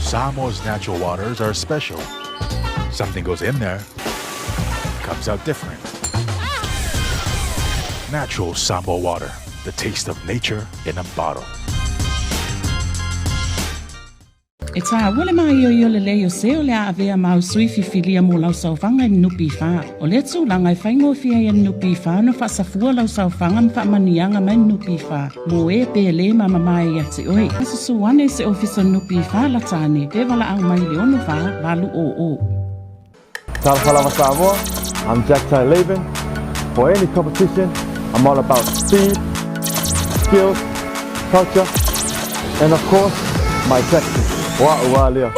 Samoa's natural waters are special. Something goes in there, comes out different. Natural Samoa water, the taste of nature in a bottle. E tā wale mai o le leo seo le a avea mau sui fifilia mo lau saufanga i nupi wha. O le tūlanga i whaingo fia i nupi wha na whasafua lau saufanga ma whamanianga mai nupi wha. Mo e pe le mama mai i ati oi. Asa suwane se ofisa nupi wha la tāne. Te wala au mai le ono wha, walu o o. Tala Samoa, I'm Jack Ty-Laban. For any competition, I'm all about speed, skills, culture, and of course, my sexy. Wow, Leo.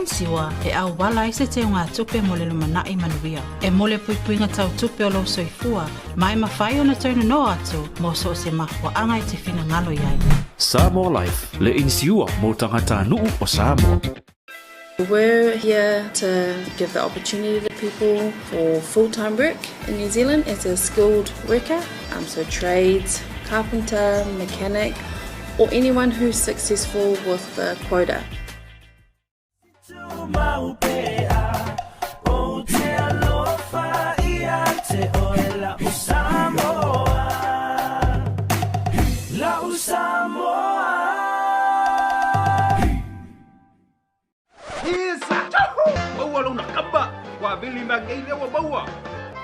Siwa e au wala i se te unga tupe mo le lumana i manuia. E mole puipuinga tau tupe o lau soifua, mai mawhai o na tauna no atu, mo so se mahua anga i te whina ngalo iai. Samoa Life, le insiua mo tangata nuu o Samoa. We're here to give the opportunity to people for full-time work in New Zealand as a skilled worker, so trades, carpenter, mechanic, or anyone who's successful with the quota. Vili magai lewa baua.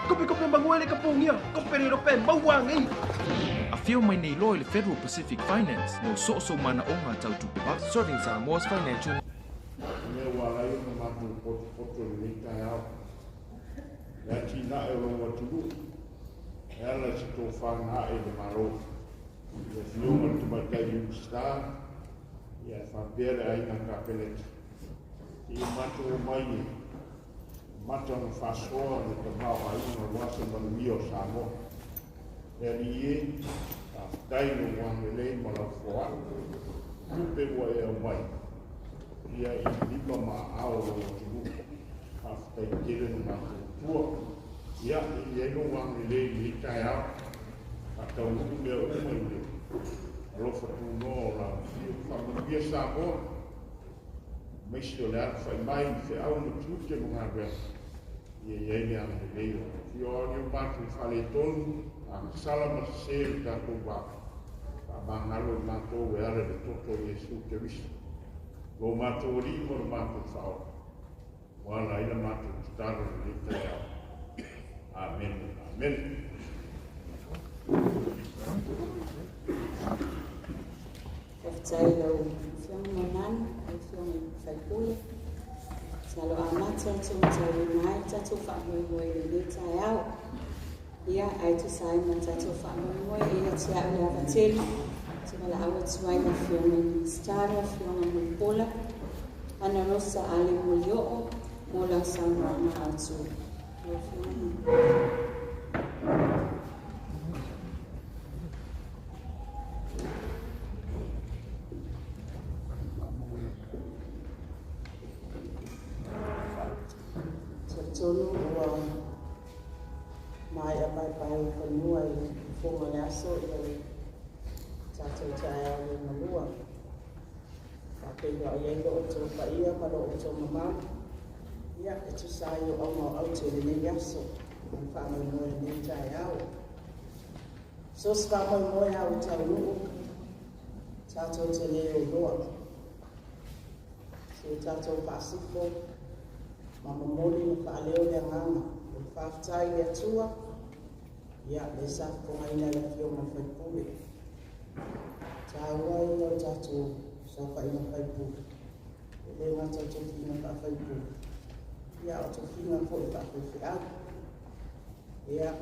Kopi manguele kapungia. Koperi rope baua ngai. A feel my nei loy le Federal Pacific Finance no so mana onga tau tupe ba serving Samoa's financial. Me wala yo no matu poto le kai au. La tina e ro watu. Ela se to fanga e de maro. Le fio mo tu mai kai u sta. Ya fa pere ai na kapelet. I matu mai mata no fasoa de tomar aí no nosso manuio Samoa. Ele a tai no wanele mo la foa. Tupe wa e mai. Ia I lima ma ao o tu. After getting na tua. Ia I no wanele ni kai ao. Ata o me o mai. Alo fa tu no la fio fa manuio Samoa. Missionar fai mai fe au no tutte mo ngave. Ia me ang leo. Fio ni matu fale ton ang salama se ka ko ba. Ba ngalo na to we are de toto Yesu te wis. Lo matu ri mo matu fao. Wala ila matu staro ni te. Amen. Amen. Eftailo fiamonan, fiam Fepuari. Salo amata tu mai tatu fa mo le taiao. Ia ai tu sai na tatu fa mo ia tia ia vatel. Tu mala awa tu ai na fiam star fiam mo pola. Ana rosa ale mo yo mo la sanra na atu. Tolu wa mai apai pai panua I fonga le aso I tato taia le malua. Pake ia o to pa ia pa o to mama. Ia e tu sai o au te le aso. Fa mo no le taia. So sta mo au ta lu. Tato te le o loa. So tato pasifo. Mama mori no ka leo le nganga, o whaftai le atua, ia le sa konga ina le fio ma Fepuari. Tawai o tātou sa whainga whaipu. Le ngata tofinga ka whaipu. Ia o tofinga po I whaiwhi au. Ia,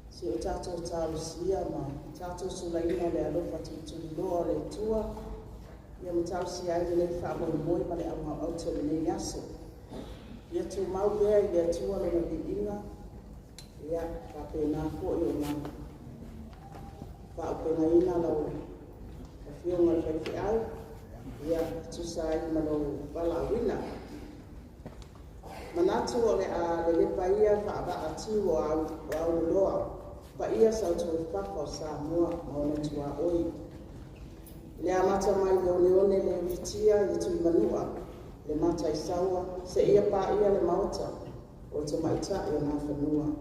si o tātou tālusia ma tātou sulaina le alofa tuturi loa le tua. Ia ma tālusia ai le whaamoi moi ma le au auto le nei aso. Ia tu mau bea ia tua le na inga. Ia, ka pēnā po I o ngā. Whaapena ina lau a whionga le whaiwhi au. Ia, tusai malo wala wina. Manatu o le a le paia whaaba atu o au loa. Paia sa tu whako sa mua maona tua oi. Le amata mai leone le vitia I tu manua. Le mata I saua. Se ia paia le mauta. O te maita I o nā whanua.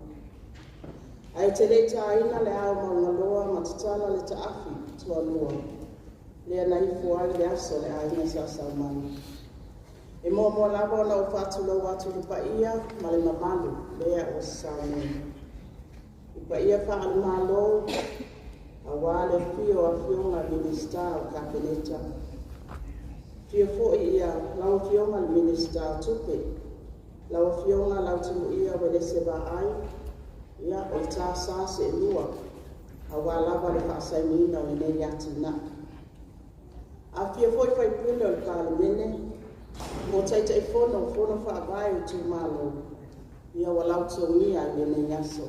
Ai te le taina le au maunga loa matatala le taafi tua lua. Lea na Fepuari le aso le aina sa saumani. E mo lava na o whātulo watu le paia ma le mamalu lea o saumani. I paia whaal malo a wale fio a fionga minista o kapeneta. Fio fo ia lau fionga le minista tupe. Lau fionga lau timu ia wele seba ai. Ia o tā sā se lua, a wā lava le whaasaimina o nei ati nā. A fia foi whai pule o le kāle mene, mo taitai whono whaavai o Itumalo, ia wa lauto mia I nei aso.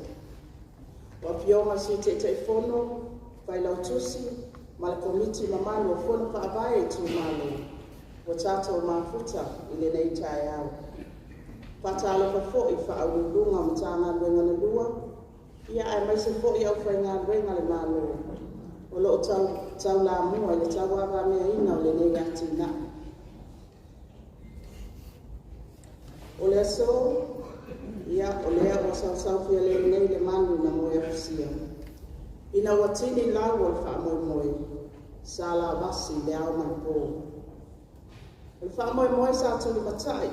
Wa fionga si taitai whono, whai lautusi, ma le komiti mamalo o whono whaavai o Itumalo, o tātou mafuta I le nei tai au. Patalo fa fo I whaurulunga ma tāna luenga na lua. Ia ai mai se fo I au whainga luenga le malo. O lo tau la mua I le tau awa mea ina o le nei ati na. O le aso, ia o lea o sau fia le nei le manu na moe afusia. Ina watini lau o le wha moi. Sa la basi le au mai po. Le wha moi sa tuli matai.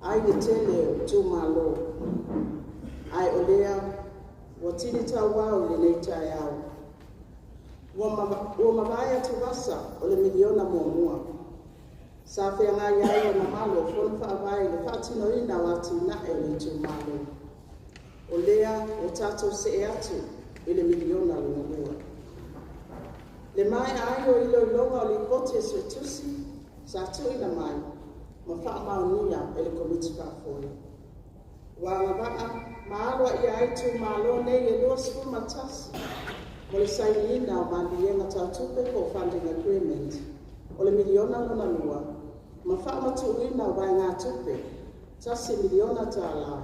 Ai le tele o Itumalo. Ai o lea, wa tini tau wau le nei tai au. Ua mawai atu wasa o le Miliona mua. Sa whea ngai ai o mamalo, whono whaavai le whaatino ina wati na e le Itumalo. O lea, o tātou se e atu I le Miliona luna lua. Le mai ai o ilo ilonga o li pote se tusi, sa tu ina mai. Ma whaamaunia e le komiti whaafoi. Wa ngawaa, maalwa ia Itumalo nei e lua sifu matasi. Mo le Sainiga o mandienga tautupe ko funding agreement. O le Miliona lona lua. Ma whaamatuina o vai ngā tupe. Tasi Miliona tala.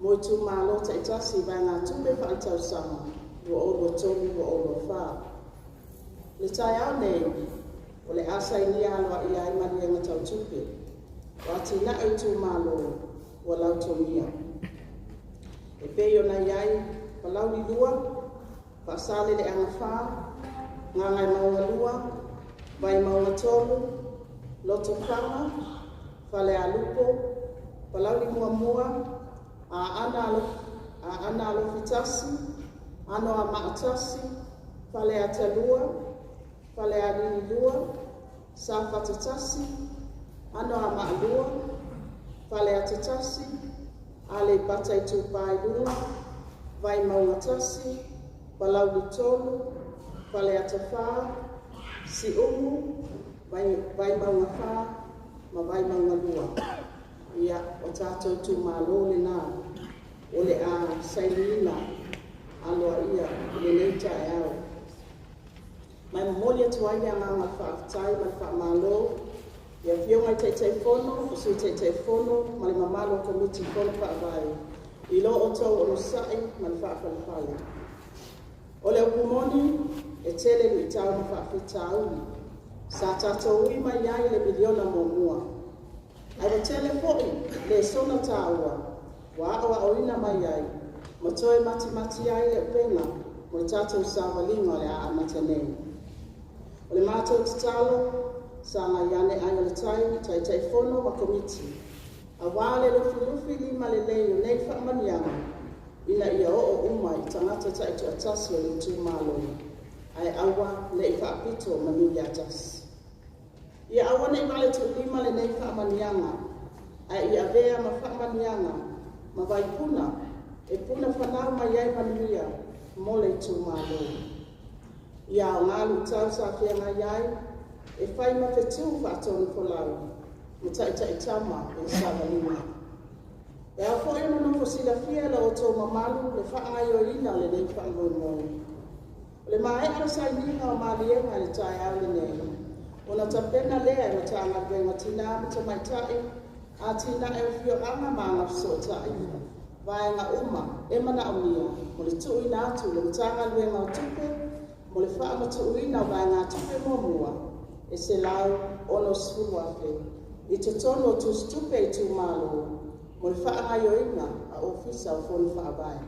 Mo Itumalo ta itasi vai ngā tupe whaitau sama. Ua olo tonu ua olo wha. Le tai au nei. O le Sainiga alwa ia I mandienga tautupe. Wati na Itumalo wa lautomia. E peyo na iai, palau ni lua, pasale le angawha, ngangai maunga lua, vai maunga tolu, loto kama, fale alupo, palau ni mua, a ana alo fitasi, ano a maatasi, fale atalua, fale alini lua, sa fatatasi, ano a maalua, fale atatasi, ale bata I tupai lua, vai maungatasi, palau di tolu, fale atawha, si umu, vai maungafa, ma vai maungalua. Ia o tātou Itumalo le nā, o le a Sainiga, aloa ia, le nei tai au. Mai mamoli atu ai a ngā whaafitai, mai whaamalo, ia fionga I teitai whono, o sui teitai whono, ma le mamalo komiti whono whaavai. I lo o tau o sai, ma le whaafalefale. O le upumoni, e tele ni tau ma whaafitaui. Sa tātou ui mai iai le Miliona mua. Ai le tele foi, le sona tāua, wa awa o ina mai iai, ma toi mati ai le pena, mo le tātou sāwalinga le a amatanei. O le mātou tatalo, sa nga iane ai le tai whono wa komiti. A wale lufi lima le leio nei whaamanianga, ina ia o uma I tangata tai tu atasi o le Itumalo. ai awa le i whaapito manu ia jas. Ia awa nei vale tu lima le nei whaamanianga, ai i avea ma whaamanianga, ma vai puna, e puna whanau mai ai manuia, mo le Itumalo. Ia o ngālu tau sa whianga iai, e whai ma whetu whaatonu kolau, ma tai tama e Savanima. E a whoi no nofo sila fia la o tō mamalu le whaangai o ina le nei whaangoimoi. Le mai ara Sainiga o Miliona le tai au le nei. Ona tapena lea o ta anga venga tina mita mai tai, a tina e fio anga maanga so tai. Vai nga uma, e mana o mia, mo le tui na atu le mtanga venga o tupe, mo le wha ma tui na vai nga tupe momua, e se lau ono sfuru afe. I te tono o tu stupe i Itumalo, mo le wha anga yoinga a ofisa o fonu wha abai.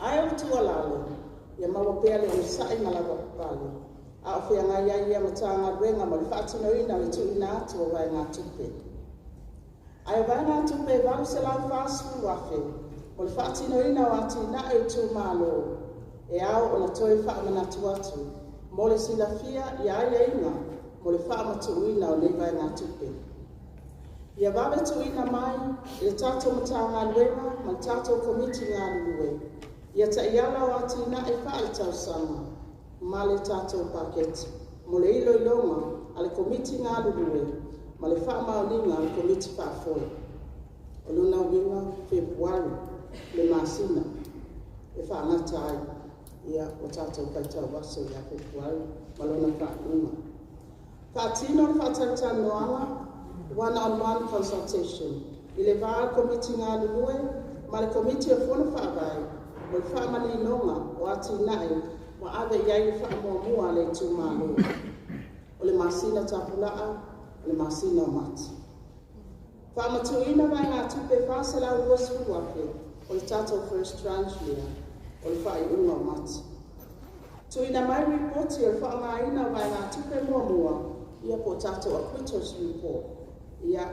Ai o tu alalo, ia mawa pele o sai malawa palo. A o whianga ia matanga venga mo le wha atino ina le tui na atu o vai nga tupe. Ai vai nga tupe valu se lau whaasfu wafe, o le whaatino ina o ati na e Itumalo, e au o na toi whaamanatu atu, mo le silafia ia ia inga, mo le whaamatu ina o nei vai nga tupe. Ia vave tu ina mai, i le tato matanga luenga, ma tato komiti ngā lue. Ia ta iala o ati na e whaale tau sama, ma le tato paketi, mo le ilo ilonga, a le komiti ngā lue, ma le wha maoninga le komiti whaafoi. O luna winga Fepuari, le masina, e whaangata ai, ia o tātou kaitau waso ia Fepuari, ma lona whaunga. Whaatino le whaatautan noanga, one-on-one consultation. I le vāa komiti ngā lue, ma le komiti o whona whaavai, mo le whaamani nonga o ati nai, ma ave iai whaamuamua le Itumalo. O le masina tapulaa, le masina o mati. Whaamatuina vai ngā tupe whaasela o luasfu wake, o le tato first tranche lea, o le whai unga o mati. Tuina mai reporti o le whaangaina vai ngā tupe muamua, ia po tato acquittals report, ia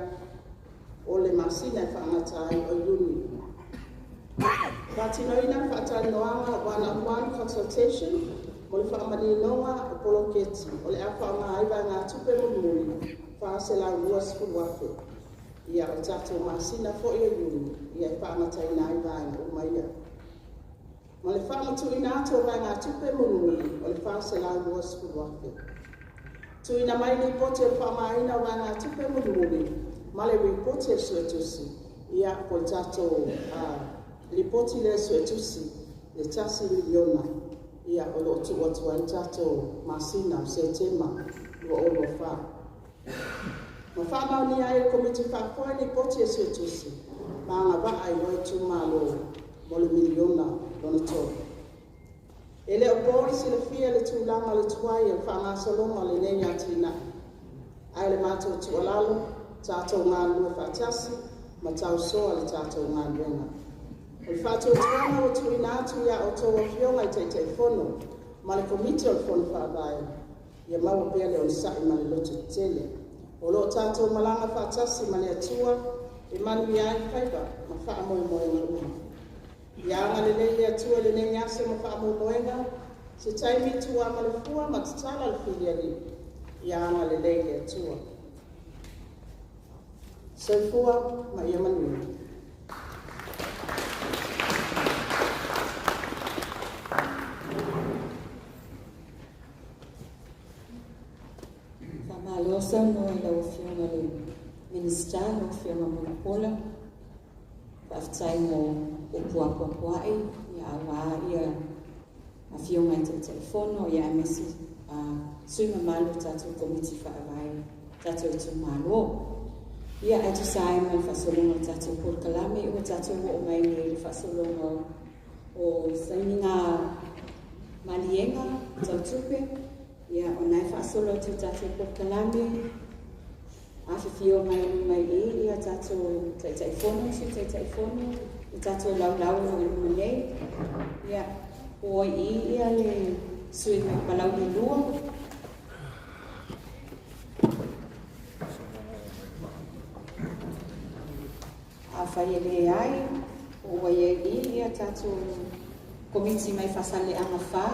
o le masina e whaangatai o iuni. Whaatinoina whaatanoanga one-on-one consultation, mo le whaamani noa o poloketi, o le a whaangai vai ngā tupe muamuri, whaasela o luasfu wake. Ia o tato masina fo ia iuni, ia e whaamatai nai vai o maia. Ma le whaamatuina ato vai ngā tupe muamuri, o le whaasela o luasfu wake. Tuina mai le pote whaamaina vai ngā tupe muamuri, ma le reporte suetusi, ia po tato le poti le suetusi, le tasi Miliona, ia o lo tu atua i tato masina o se tema, lo o lo wha. Ma whaamauni ai e komiti whaapoi le poti e suetusi, ma ngā waa i o Itumalo, mo le Miliona, lona tō. E le o bori si le fia le tūlanga le tuai e whaangasolonga le nei atina. Ai le mātou tualalo, tātou ngā lua whaatasi, ma tau soa le tātou ngā luenga. O le whātou tuanga o tuina atu ia o tō o fionga i teitei whono, ma le komiti o le whono whaavai, ia maua pēle o le sa'i ma le lotu tele. O lo tātou malanga whaatasi ma le atua, e manu ia i whaiva, ma whaamoe moe ngā uma. Ia anga le leile atua le nei ase ma whaamoe moenga, se taimi tua ma le fua ma tatala le filiali, ia anga le leile atua. Soifua ma ia manui. Whamalosa no e lau whionga le minister no whionga monapola. Whaftai mo o puapuapuai, ia awa ia a whionga i te telefono, ia mesi suima malu tātou komiti whaavai, tātou Itumalo. Ia e tu sai mai whasolonga tātou Porkalame, o tātou o mai le whasolonga o Sainiga Malienga, tau tupe. Ia o nai whaasolo tu tātou Porkalame, a whiwhio mai ia tātou teitai whono, i tātou lau o luma nei. Ia o ia le sui mai palau ni lua. A whai le ai, o ia tātou komiti mai whasale anga wha,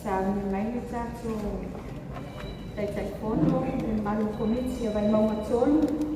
Sabi mai le tato tai fono e malu komiti vai mau matolu.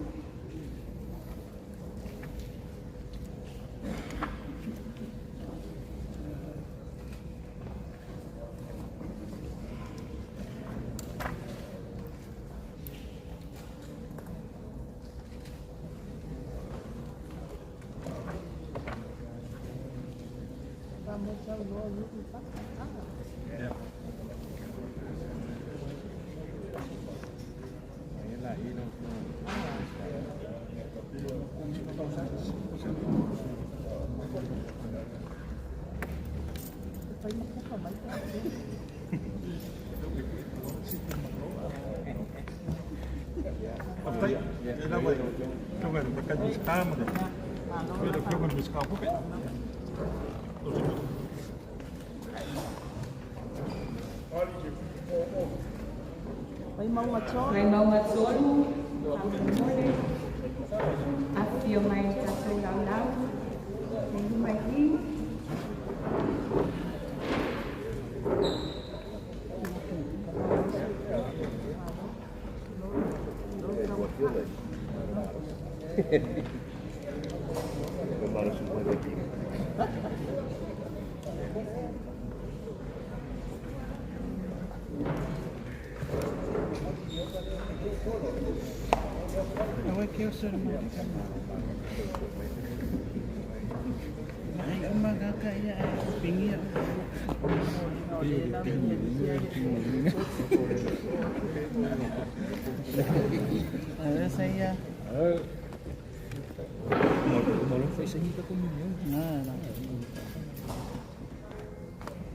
May mga tolu. May mga tolu. Afio mai tatou laulau. May mai hiu. Awak kau suruh makan. Ay, umaga kaya pingi ako. Ada saya. Mau fai Sainiga ko ninyo.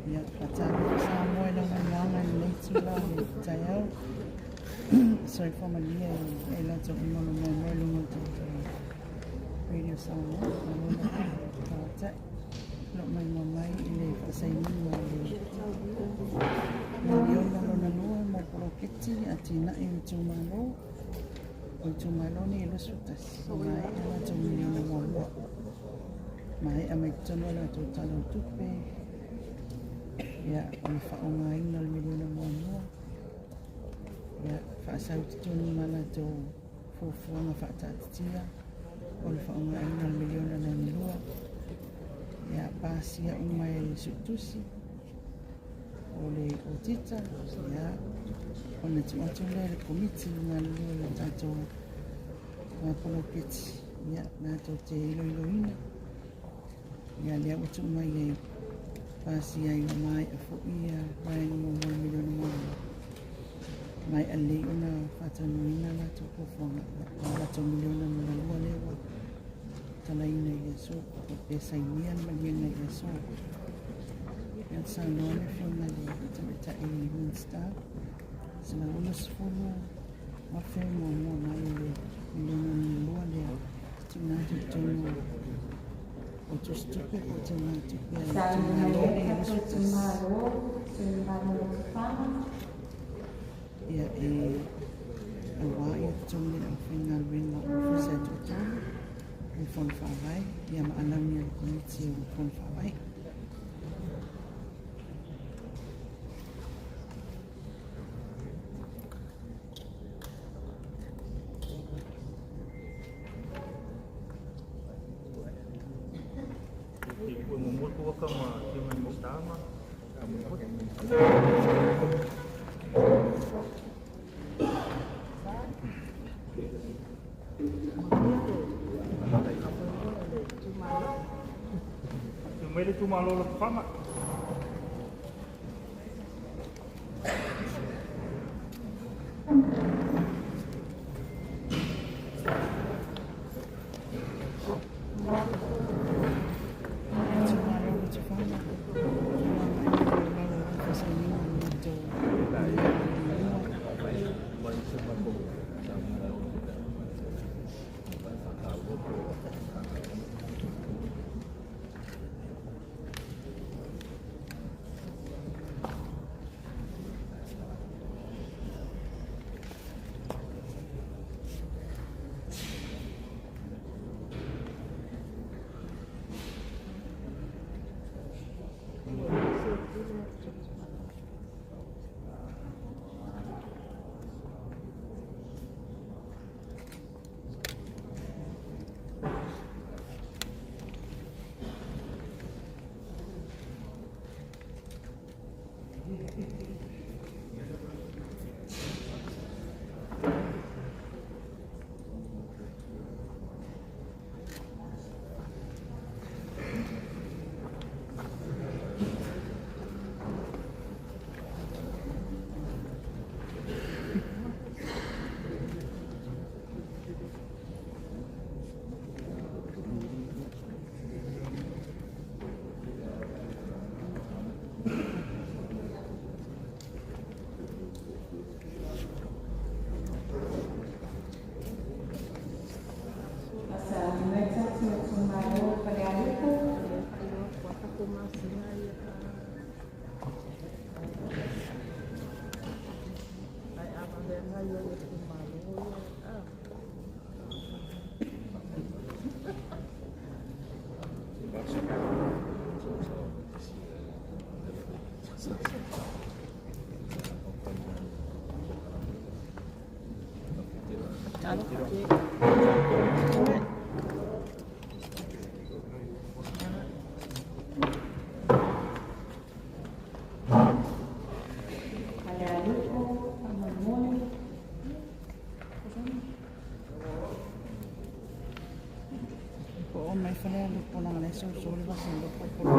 Ya, kacang sama lang mangan nitsula tayo. Sorry for my name. I love to be one of my more radio sound. Look, my mama, ile Sainiga. Miliona lona mo proketi atina Itumalo. Itumalo ni ilusutas. Mai ala to Miliona mo. Mai amektono la to tala tupe. Ya, faungain na Miliona mo. Ya, faasau tunu mana to fufuanga faatatia. Ol faungain na Miliona na nilua. Ya, pasia umai sutusi. Ole otita ya ona tuatule le komiti na le tato na poloketi ya na to te iloina ya le utu mai pasi ai mai fo ia mai no Miliona mo mai ali una fatanu na to ko fonga na to Miliona na lo lewa talaina yeso pe Sainiga na yeso yang sangat family kita ini minsta selalu sepuluh apa mau naik Miliona luar dia cina cina utus cukup cina cukup ya awak itu cuma final win lah satu jam phone fawai yang alamnya komisi phone fawai. Itumalo la fama. mai whanea lupo langa le so le wasi lupo polo.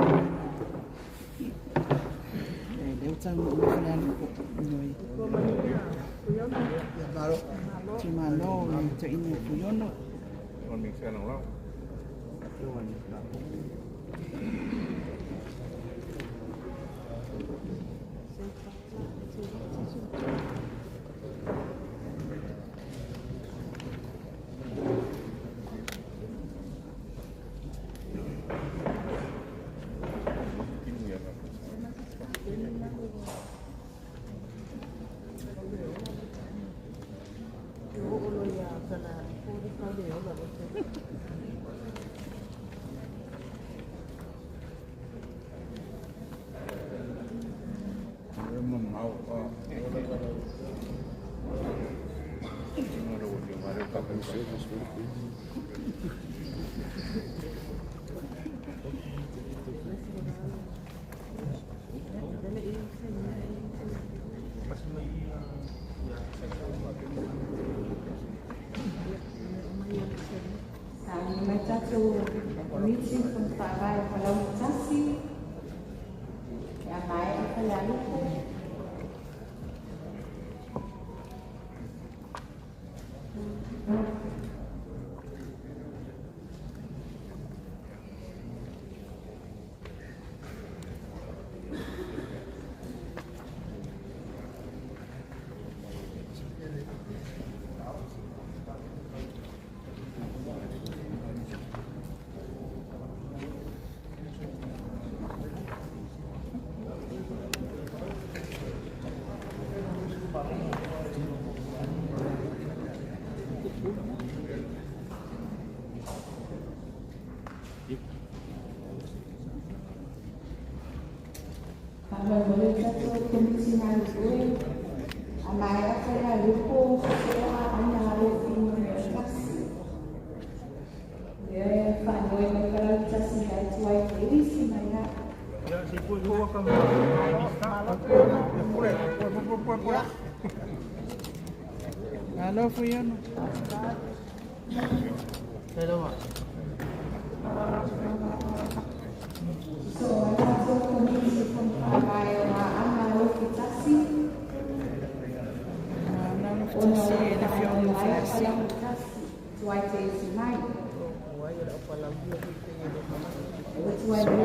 Leo tau mai whanea lupo noi. Itumalo i te ina Miliona. Con mình xe lòng lâu. Meeting from Fepuari kalau mutasi yang lain kalau lupa. Kalau boleh satu komisi naluri, amai saya lupa saya hanya harus investasi. Dia pandai investasi dari tuai diri semuanya. Ya, si pun gua akan Halo Fiona. Hello. So, satu komisi Fepuari amal investasi. Ele Fiona Flexi. Tuai diri semuanya. Tuai diri.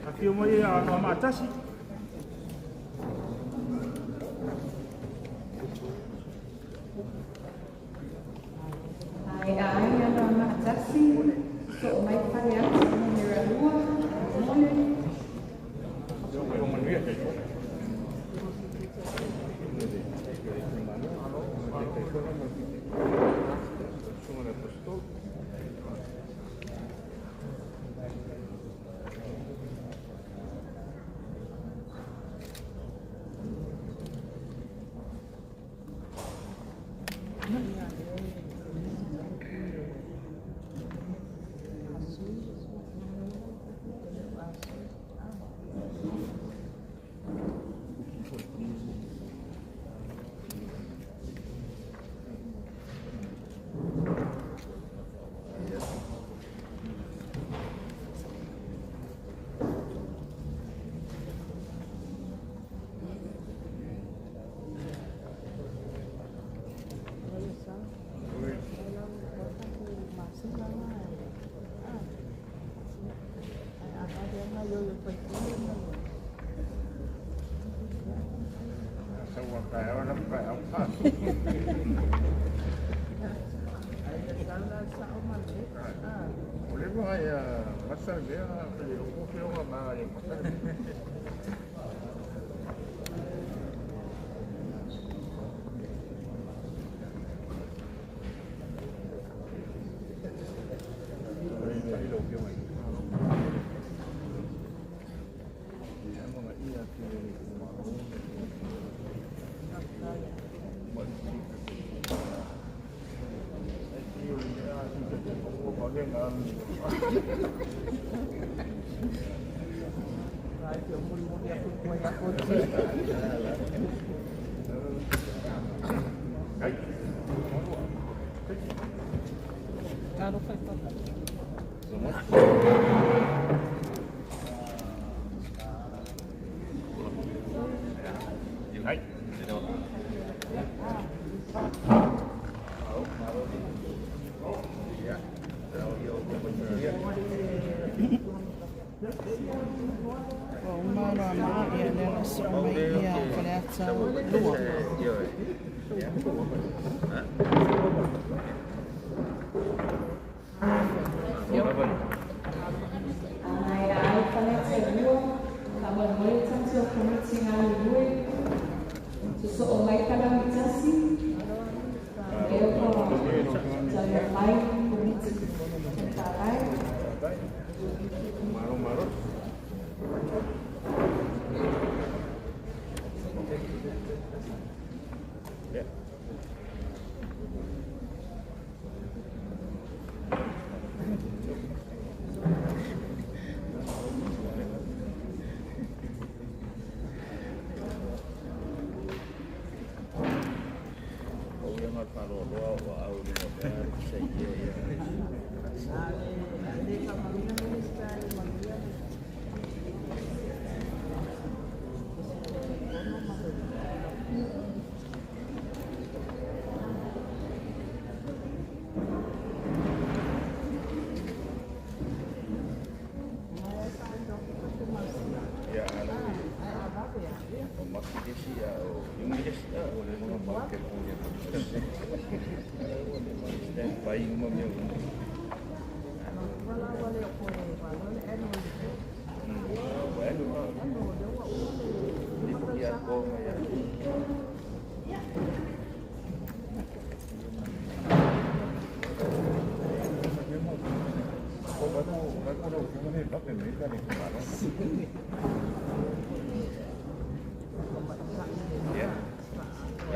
Aqui uma ia a matasi. Ai ana matasi so mai pare atu ni ralua mole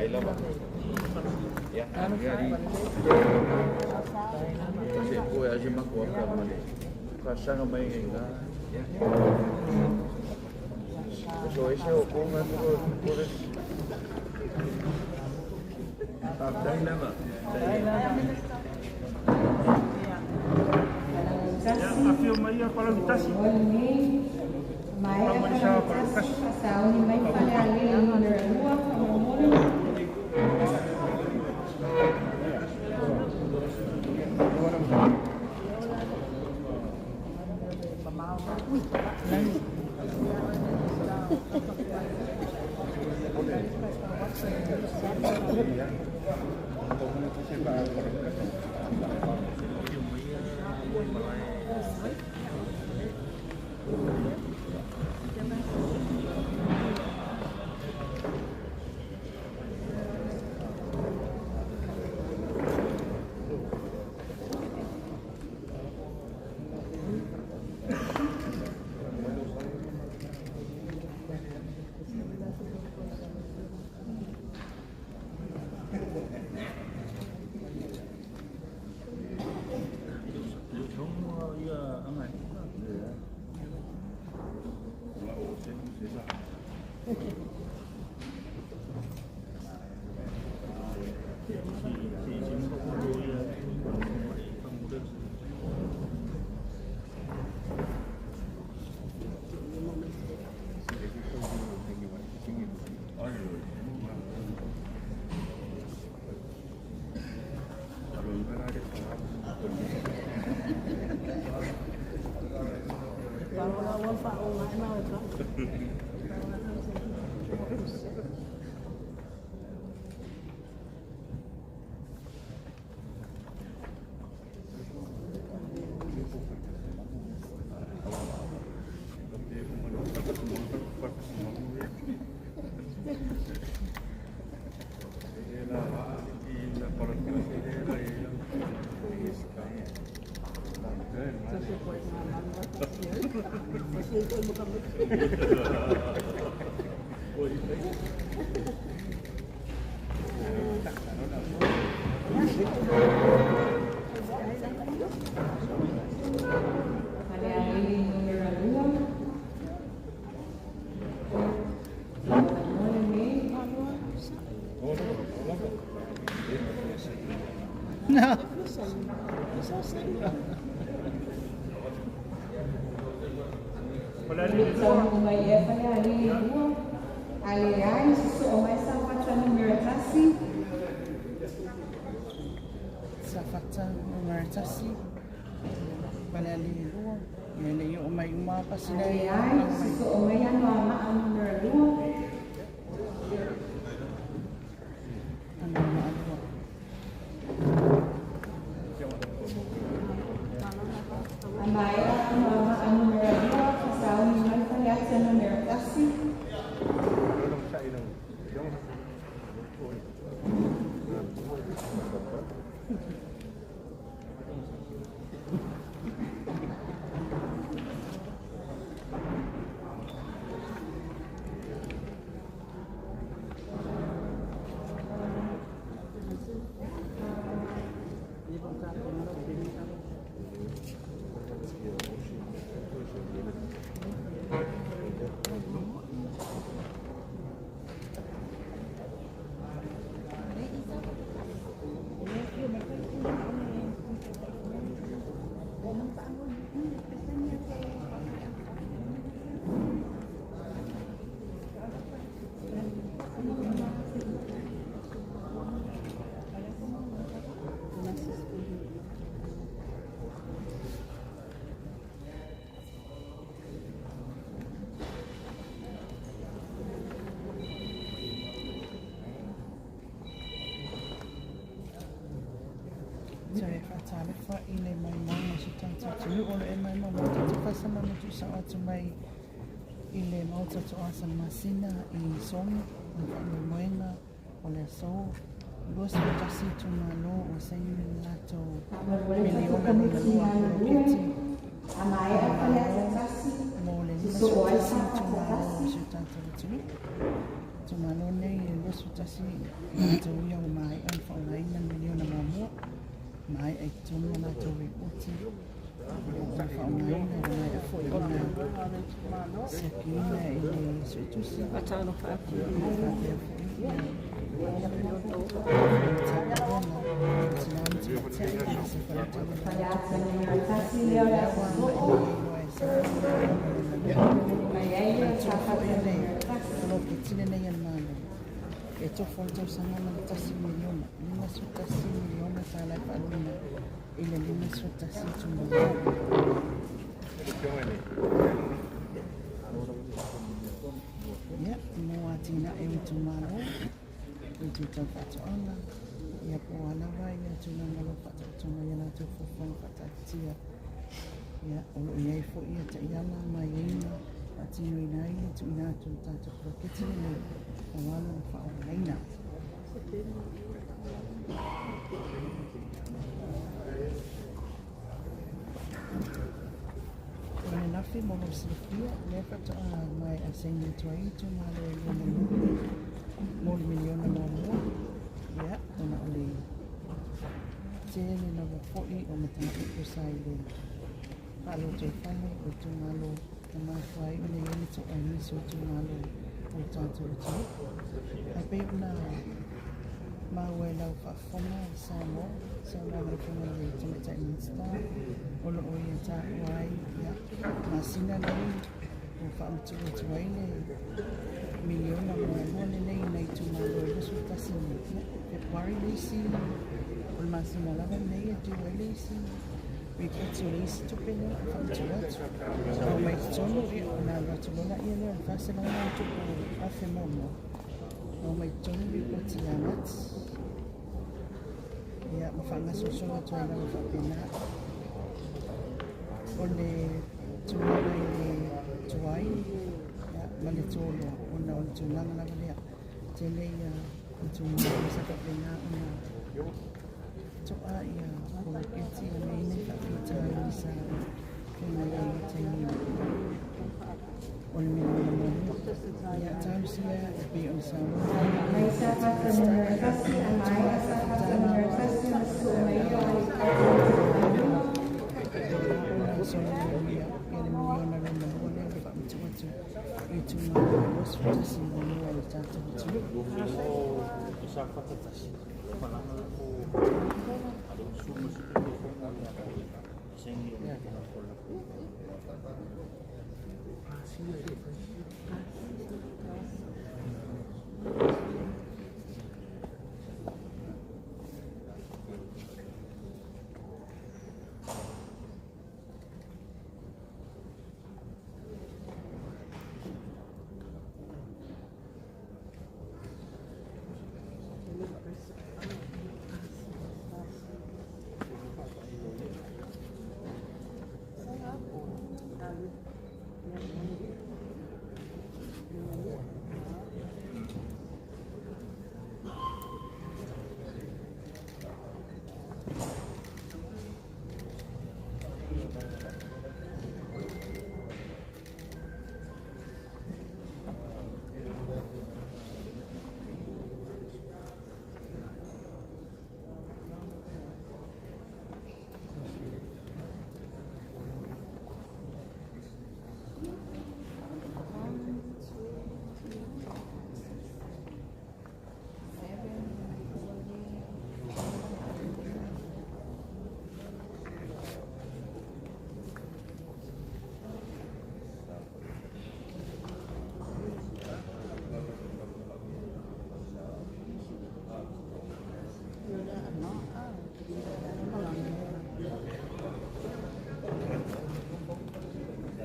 lava. Ya, jadi saya boleh aja makan apa ni. Kasang apa yang enggak, ya. So ese opongan por Dai lava. Ya, afio Maria para vitasi. Mai para vitasi. Sauni mai para ali na rua, ile mauta to asa masina I sono moena o le so dos tasi Itumalo o Sainiga to Miliona ni lua kiti Amaya pale tasi mo le tasi Itumalo o se tanto tu Itumalo nei e losu tasi i tau ia o mai an whaulaina Miliona mamua. Mai e tonu na tau i uti. An whaulaina e mai a fo i na sekina e le suitusi. Atano whaaki. E tofo tau sanga na tasi miliona. Lima su tasi miliona tala e whaluna. Ile lima su tasi Itumalo. Ia, mua tina e Itumalo. I tu tau whatoanga. Ia po alawa ia Itumalo whatotonga ia nā tau whawhanga whatatia. Ia, olo iai fo ia ta iala mai eina. Atino ina ia tu ina tu tātou proketini nei. Awalo na whaolaina. Wane nafi mono silifia, lefa toa mai a Sainiga tuai Itumalo e lona moli Miliona mamua. Ia, ona ole tēne na wafoi o matana uko sai le halo tei whane o Itumalo na mawhai o le ene toa niso Itumalo o tātou tau. Ai pei una maua e lau whawhonga i Samo, sa maua e whonga le Tamata i Minsta, olo o ia tā uai, ia, mā sina nei, o whaamtua tuai le Miliona mamua nei nei Itumalo e lusu tasi ni, Fepuari leisi, o le mā sina lava nei e tuai leisi, Recruitment o leisi tupene, whaamtua atu. O mai tonu e o nā ratulona ia lea o whaselanga o tupu a whemono. O mai tonu ripoti a mat. Ia, ma whangasosonga tuai na whapena. O le tuara i le tuai. Ia, ma le tolo. O na o le tulanga lava lea. Tele ia, i Itumalo sa whapena o na toa ia koloketi o nei nei whawhitai ni sa kena ia i taini o le Miliona mamua. Ia tausia e pe o sa Mai sa whakana kasi a mai a sa whakana kasi a su mai o ai o so ia le Miliona re mamua lea le whaamituatu i Itumalo e losu tasi mamua le tātou tu. Sa whakatasi. Whananga o sumo se te whonga mea koi. Sengi o mea kena kola.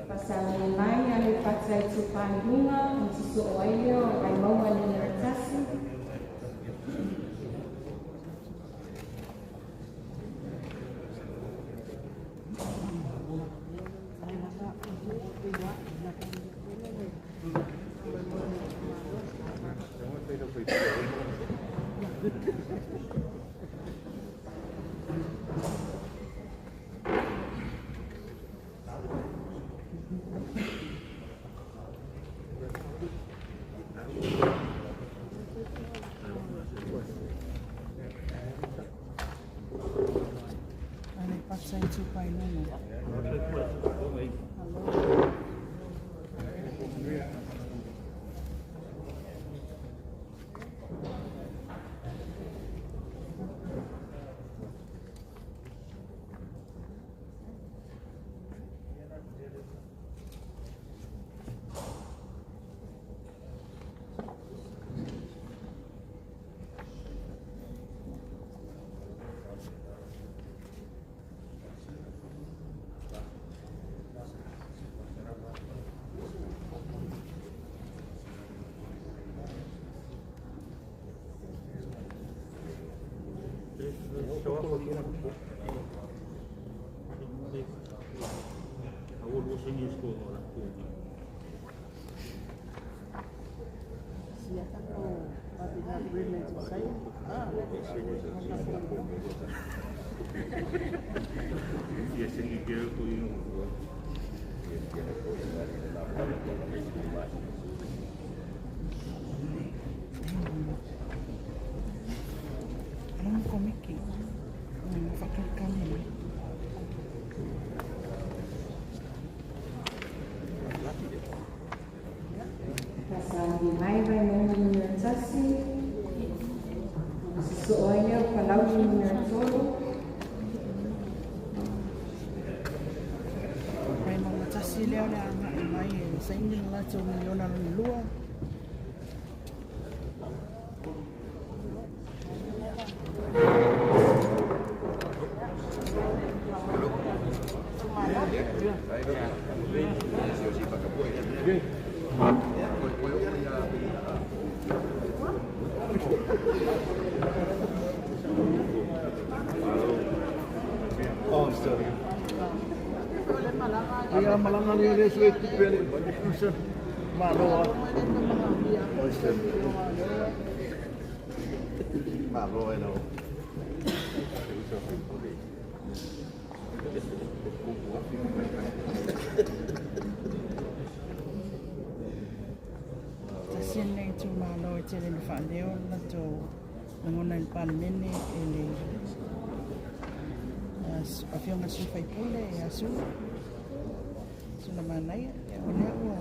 Pasal mai ale patsai tu pandunga, ntiso oaio, ai maua ni ratasi. Pasang mai vai mong tasi. Soalnya kalau ni solo. Mai mong tasi leo le anga mai Sainiga la to Miliona lua. Ia malanga ni le sui tu pele, usa malo. Oise. Malo eno. Tasien nei Itumalo te le whaaneo na tō ngona i palemene e le a whionga su whaipule e asu. Suna manai e o lea ua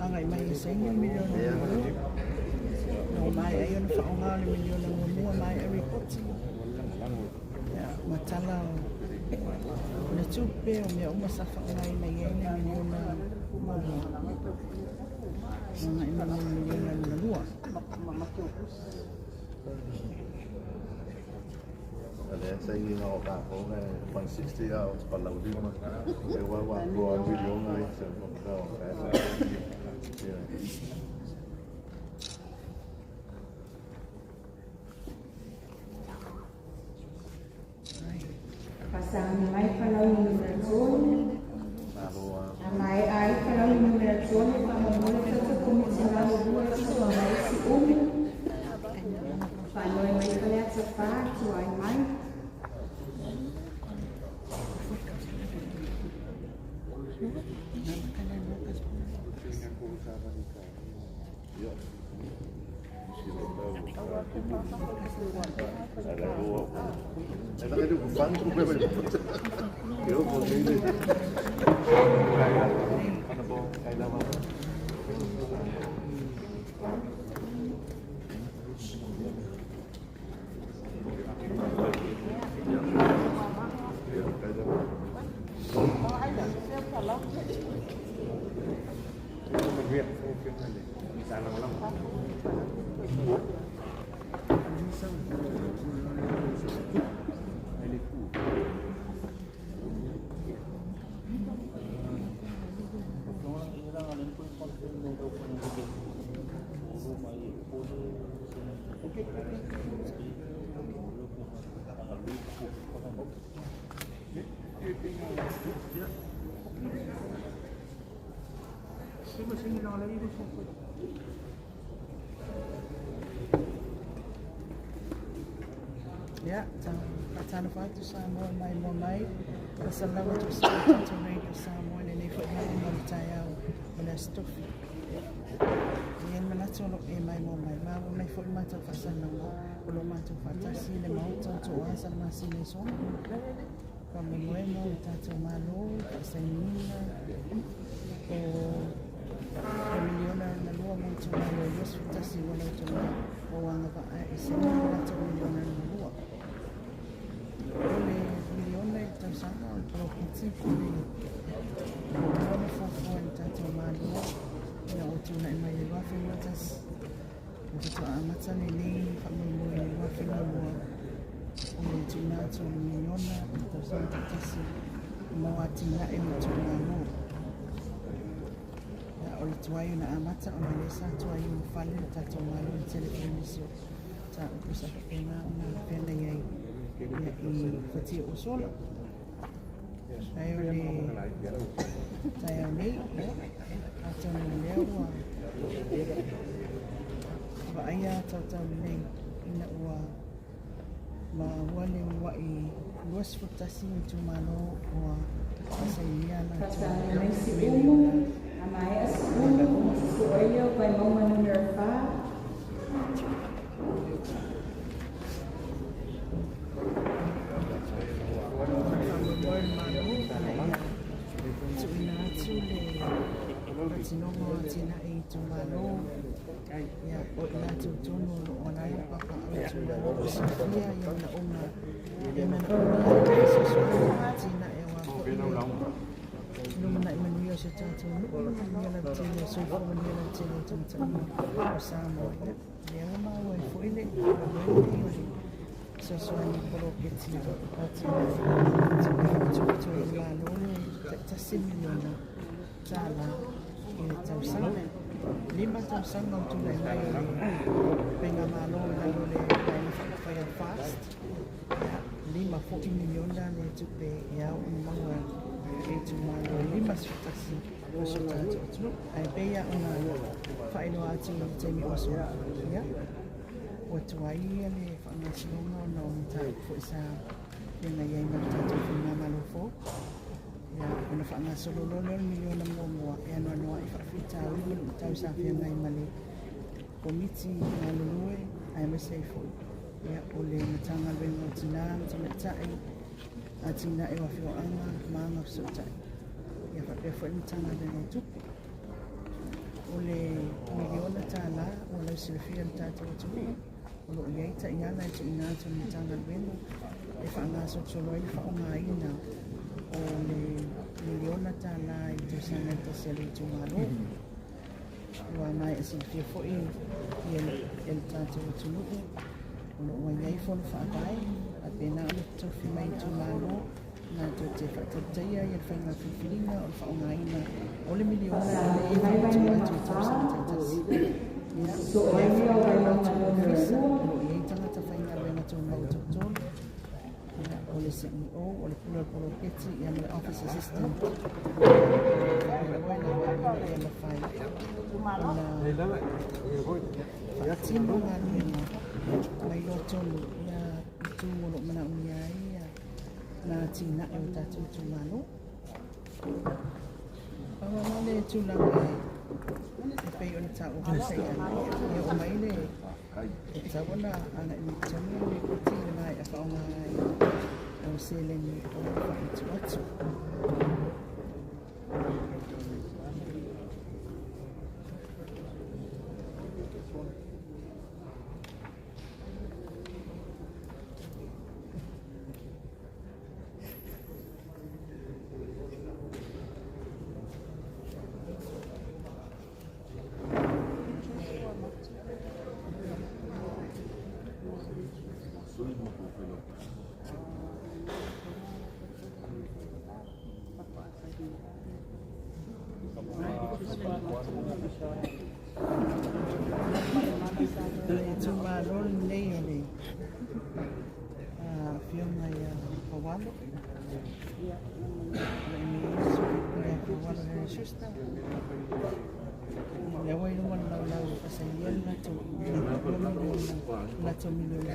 angai mai e Sainiga Miliona ngulu. No mai ai ona whaonga le Miliona ngulu mai e Recruitment. Matala o le tupe o mea uma sa whaongai mai e Miliona ngulu. Mga ima Miliona ngulu. Aliás, aí na Ocafo, né? 160 hours para lá o dia, mas eu vou para o Miliona aí, se eu vou para o Pasang mai kalau ni zone. Mai ai kalau ni zone kalau boleh satu komisi lalu dua itu mai si Kalau mai kalian cepat, tuai mai. Ya, tana fatu Samoa mai mo mai. Pasalamat to sa Catering Samoa ni fo mai mo tayo na Tofi. Yan manatulog e mai mo mai. Ma mo mai fo mai to pasalamat. Ulo ma to fatasi le mau to asa masine so. Kami mo mo Itumalo, Sainiga. Miliona na lua mo to mai yes fatasi wala to o wanga ba e Sainiga to Miliona na lua. Miliona tausanga o provinsi kule ona fofo en Itumalo na utuna mai le wafi matas to amata ni family le wafi mo o tuna to Miliona tausanga tasi mo atina e Itumalo ya o tuai na amata o le sa tuai fale Itumalo telefoni sa usa ka nga pena yai i fati usola tayo ni atau lewa ba aya tau ni ina wa ma wale wa i luas futasi Itumalo wa Sainiga na Amaya Sueyo by Moma number 5. Itumalo ya o ina tutuno o na ya papa Itumalo Sofia ya na uma ya na tina ewa ko lumana imanuyo sa tatu nila tile so ko nila tile tantang usama ya ma wa fo ile so so ni poloketi pati to Miliona tasi Miliona tala ile tausanga 5,000 ang tulay na yun pengamalo lalo le fire fast 5 milyon na nito pe yaw mga Itumalo 5 sutasi sutasi ay peya una faino ati temi oso ya watu ai ale fangasinonga na unta fo isa yung ayay magtato na malufo ya una fangasolo Miliona mo ya no ifafita wili tau sa fia ngai mali komiti ngalului ai mesefo ya ole matanga bengo tinang tinatai atina e wafio anga manga sotai ya fa pe foi matanga bengo tu ole Miliona tala ole silfia tatu tu ole yaita yana tu ina tu matanga bengo e fa ngaso solo e fa ongaina ole Miliona tala itu sana terseli Itumalo wa mai silfia foi el tatu tu no wanyai fon fa pai apena Tofi mai Itumalo na to te fa te ia ia fa na filinga o fa ngaina ole Miliona e fa tu ya so ai ia wa na visa no ia tanga ta fa ina na to mau to ole CEO ole polo peti ia le office assistant ya tino ngani mai lotolu ya tu mo mana unyai ya na tina e tatu Itumalo awa male tu la pe on ta o se ya o mai le ta bona ana ni tamu ni ko ti na ya fa ngai o se le ni o fa tu atu Itumalo leile fiona ya Pawalo Pawalo ya Shusta ya wai no man lau pasaian na to Miliona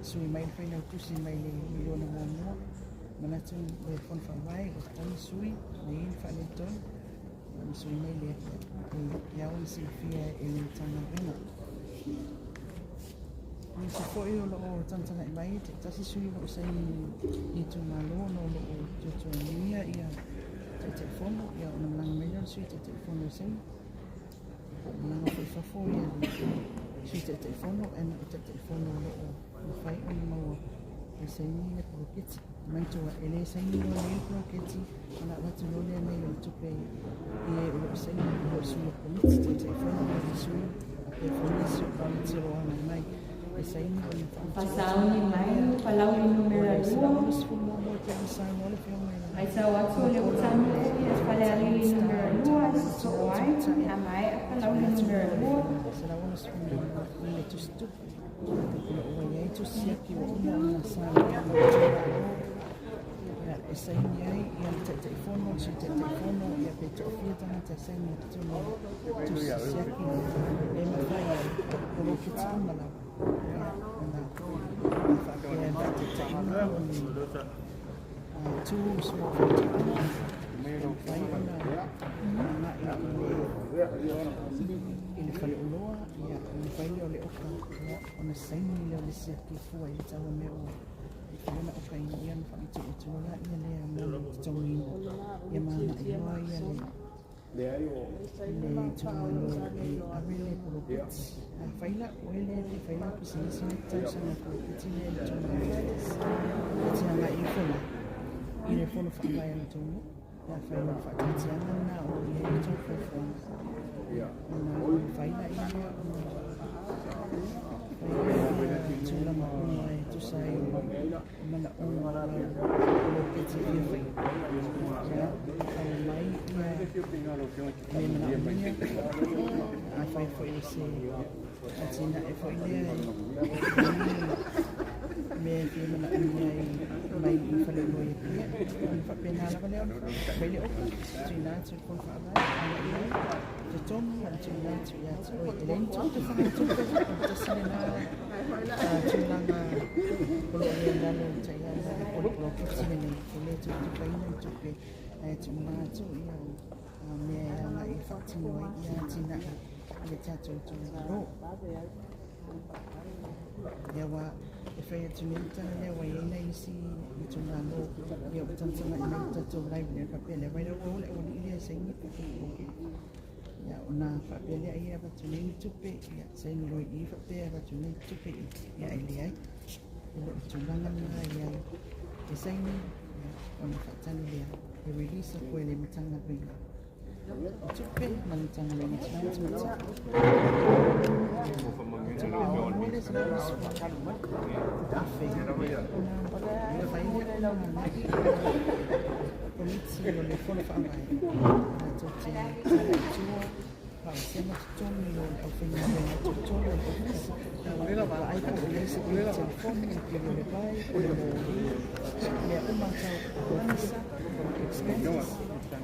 Sui mai fai na tusi mai le Miliona mo mana tu le fon fa vai o tan sui nei fa le ton sui mai le ya un si fia e le tana bena ni se foi o lo tan tana mai te tasi sui lo sai Itumalo no lo to nia ia te fono ia un lang million sui te fono sai mana foi fa foi sui te fono e te fono lo fai un mo e Sainiga Recruitment mai toa ele Sainiga Recruitment ana watu lole nei o tupe e o Sainiga o sui community te fono o sui e fonisi o tiro ana mai e Sainiga o Pasauni mai palau ni numero 2 ai sau atu le utanu e fale ali numero 2 so ai a mai palau ni numero 2 será uno le tustu o tu sia ki o una sala ya esa ia ia te telefono si te telefono ia pe to fia tana te sema tu sia ki e ma fai o lo che tsama la na fa che te telefono tu small fai na ele fale uloa ia ele fai le oka ona saini le le sia ki fua i tawa me o ona oka ia na fai tu la ia le mo tongi ia ma na ia ia le Itumalo e avele polopiti fai la oele te fai la pisisi tau sana polopiti le Itumalo ti ana i fola i le fola fa vai ana tongi la fai la fa ti ana na o le Itumalo fai la ia tula ma una e tu sai mana una lo che ti fai ya mai me mana mia a fai foi se atina e foi me che mana mia mai fare lo e fa pena la valeo fai le tina ci con fa te tomo la tina ci ya ci e lento te fa te sale tulanga polo yandalo tayanda polo kitine le tu paina tu pe tu ma tu ya me na I fatino ya tina le tato tu ro ya wa e fai tu nita le wa ina isi tu na no ya tanto na ina tato live ne papele vai lo le o ile sai ni ya una papele ai aba tu ni tupe ya sai ni roi I papele aba tu ni tupe ya ile ai lo tu langa na ya e sai ni ona fatani ya e release ko le mitanga bringa tupe man tanga le announcements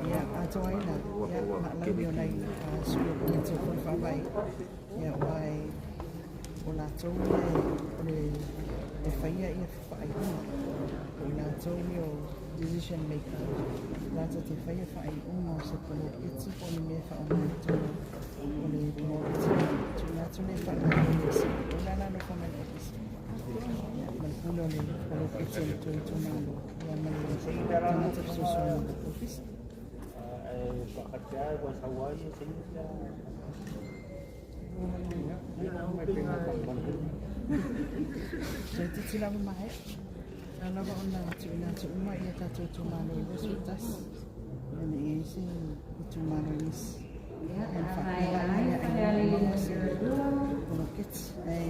ya ato aina ya mak lau nai sulo pengetu pun fabai ya wai ona tau le faia ia fai ona tau yo decision maker lata te faia fai uma se polo itsi poni me fa ona tau ole mo itsi na tune fa na se ona na no comment office ya mal pulo le polo itsi to Itumalo ya mal tana te social office Pakai buat sawah je sehingga. Jadi sila memahir. Kalau orang nak cuma ia tak Itumalo itu sudah. Ini isi Itumalo ini. Ya, fakirnya yang masih berukit.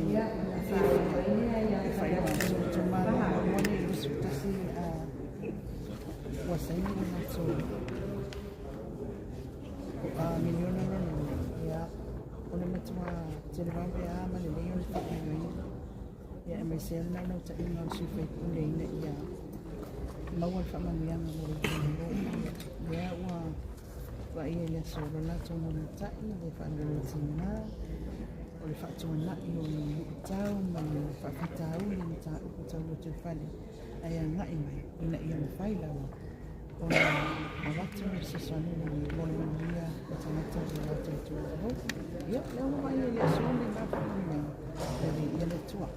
Ya, fakirnya Itumalo ini sudah si wasainya nak Miliona ya ona matua tele vambe a mane le yon fa ya MSL na no ta ina su fe kule ina ya mawal fa man ya mo ya wa ia ya so na to mo ta ina le fa ngalo tina o le fa to na yo ni tau man fa tau ni ta o tau to fa ni aya nga ina ia mo fa ila ona awatu se sonu ni mo ya tamato la to ya no vai ele sonu na pa ni ele tua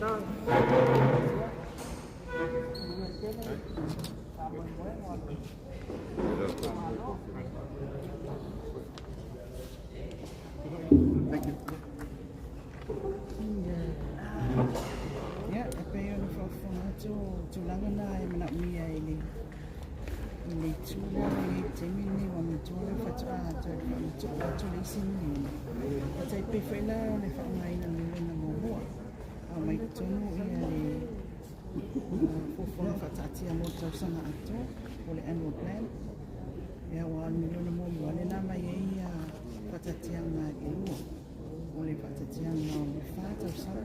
Thank you. Ya, apa yang tu tulangan na ay manamia ini tula ini temi ni wami tula fatua tula sini. Saya prefera le famai na nile na moa. Mai tonu ia le fofona fatati a mota sana ato ole annual plan. Ya wa miliona mo wale na mai ia fatati na ilu. Ole fatati na fata sana.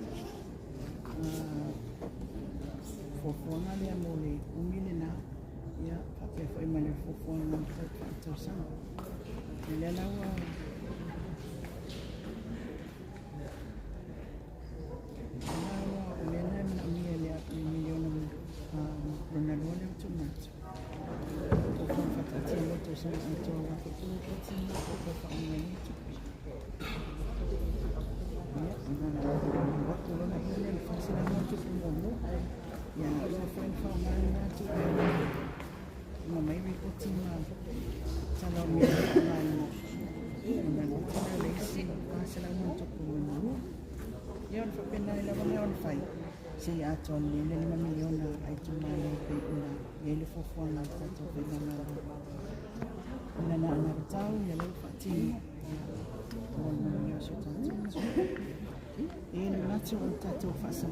Fofona le mole umile na ya pape foi male fofona to sana le lawa le na na mile miliona lona lona to mat fofona fatati to sana to wa to kiti ko fa umile waktu lona ile fasila moto kumomo ya friend farmer na tu no maybe kutima sana mi na kutina lesi fasila moto kumomo yon fa pena ila yon fai si aton ni 5 miliona Itumalo pe una ele fofona tato pe na na tau ya le fati on yo so tato ele nato tato fasa